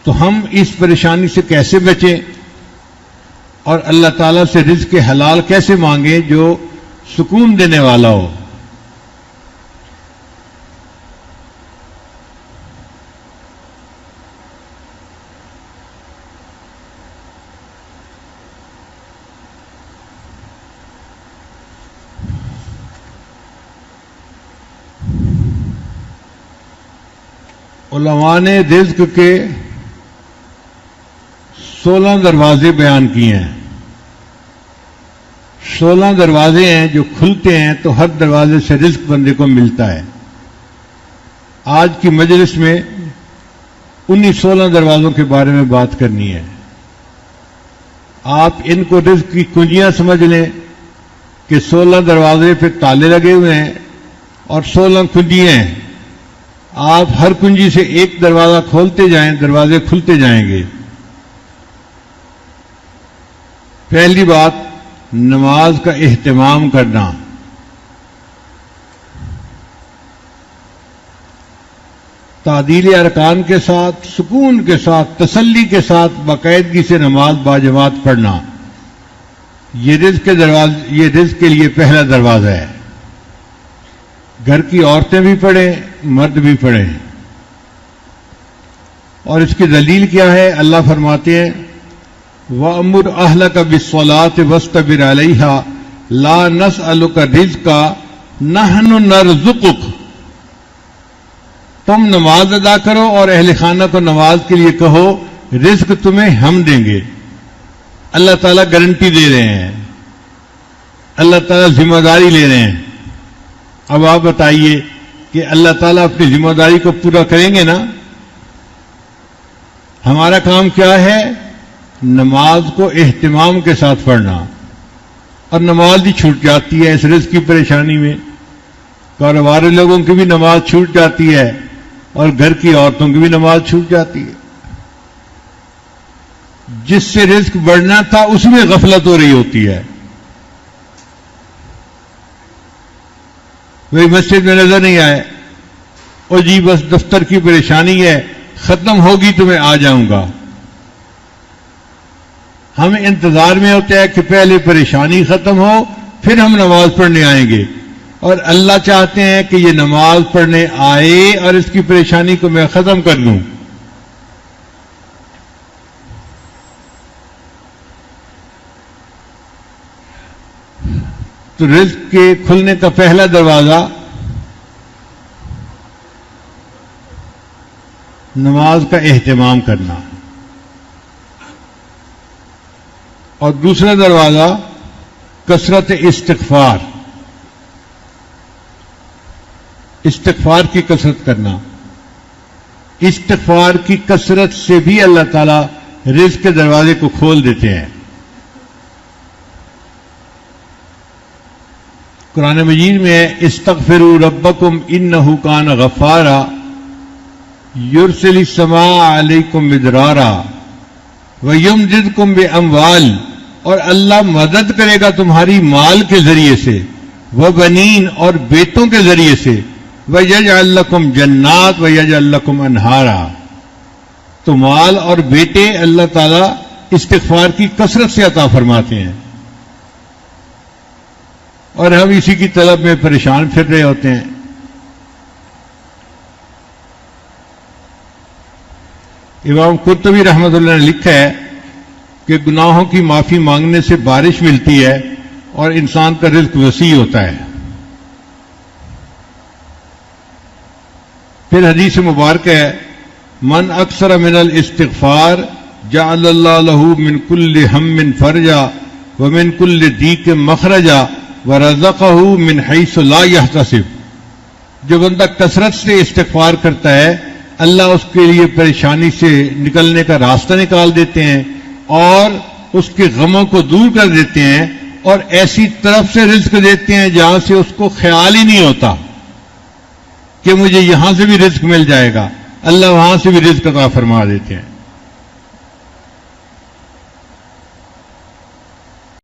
تو ہم اس پریشانی سے کیسے بچیں اور اللہ تعالیٰ سے رزق حلال کیسے مانگیں جو سکون دینے والا ہو؟ علماء نے رزق کے 16 دروازے بیان کیے ہیں. 16 دروازے ہیں جو کھلتے ہیں تو ہر دروازے سے رزق بندے کو ملتا ہے. آج کی مجلس میں انہی 16 دروازوں کے بارے میں بات کرنی ہے. آپ ان کو رزق کی کنجیاں سمجھ لیں کہ 16 دروازے پہ تالے لگے ہوئے ہیں اور 16 کنجیاں ہیں. آپ ہر کنجی سے ایک دروازہ کھولتے جائیں، دروازے کھلتے جائیں گے. پہلی بات، نماز کا اہتمام کرنا. تعدیل ارکان کے ساتھ، سکون کے ساتھ، تسلی کے ساتھ باقاعدگی سے نماز باجماعت پڑھنا، یہ رزق کے لیے پہلا دروازہ ہے. گھر کی عورتیں بھی پڑھیں، مرد بھی پڑھیں. اور اس کی دلیل کیا ہے؟ اللہ فرماتے ہیں وَأَمُرْ أَهْلَكَ بِالصَّلَاةِ وَاسْتَبِرْ عَلَيْهَا لَا نَسْأَلُكَ رِزْقًا نَحْنُ نَرْزُقُكَ. تم نماز ادا کرو اور اہل خانہ کو نماز کے لیے کہو رزق تمہیں ہم دیں گے. اللہ تعالیٰ گارنٹی دے رہے ہیں، اللہ تعالیٰ ذمہ داری لے رہے ہیں. اب آپ بتائیے کہ اللہ تعالیٰ اپنی ذمہ داری کو پورا کریں گے نا؟ ہمارا کام کیا ہے؟ نماز کو اہتمام کے ساتھ پڑھنا. اور نماز ہی چھوٹ جاتی ہے اس رزق کی پریشانی میں. کاروبار لوگوں کی بھی نماز چھوٹ جاتی ہے اور گھر کی عورتوں کی بھی نماز چھوٹ جاتی ہے. جس سے رزق بڑھنا تھا اس میں غفلت ہو رہی ہوتی ہے. وہی مسجد میں نظر نہیں آئے، او جی بس دفتر کی پریشانی ہے، ختم ہوگی تو میں آ جاؤں گا. ہم انتظار میں ہوتے ہیں کہ پہلے پریشانی ختم ہو پھر ہم نماز پڑھنے آئیں گے. اور اللہ چاہتے ہیں کہ یہ نماز پڑھنے آئے اور اس کی پریشانی کو میں ختم کر دوں. تو رزق کے کھلنے کا پہلا دروازہ نماز کا اہتمام کرنا، اور دوسرا دروازہ کثرت استغفار کی کثرت کرنا. استغفار کی کثرت سے بھی اللہ تعالیٰ رزق کے دروازے کو کھول دیتے ہیں. قرآن مجید میں استغفروا ربکم انہ کان غفارا یرسل السماء علیکم مدرارا ویمددکم باموال، اور اللہ مدد کرے گا تمہاری مال کے ذریعے سے، وبنین، اور بیٹوں کے ذریعے سے، ویجعل لکم جنات ویجعل لکم انہارا. تو مال اور بیٹے اللہ تعالیٰ استغفار کی کثرت سے عطا فرماتے ہیں. اور ہم اسی کی طلب میں پریشان پھر رہے ہوتے ہیں. امام قرطبی رحمۃ اللہ نے لکھا ہے کہ گناہوں کی معافی مانگنے سے بارش ملتی ہے اور انسان کا رزق وسیع ہوتا ہے. پھر حدیث مبارک ہے من اکثر من الاستغفار جعل اللہ له من كل هم فرجا ومن كل ضيق مخرجا ورزقه من حيث لا يحتسب. جو بندہ کثرت سے استغفار کرتا ہے اللہ اس کے لیے پریشانی سے نکلنے کا راستہ نکال دیتے ہیں اور اس کے غموں کو دور کر دیتے ہیں اور ایسی طرف سے رزق دیتے ہیں جہاں سے اس کو خیال ہی نہیں ہوتا کہ مجھے یہاں سے بھی رزق مل جائے گا. اللہ وہاں سے بھی رزق عطا فرما دیتے ہیں.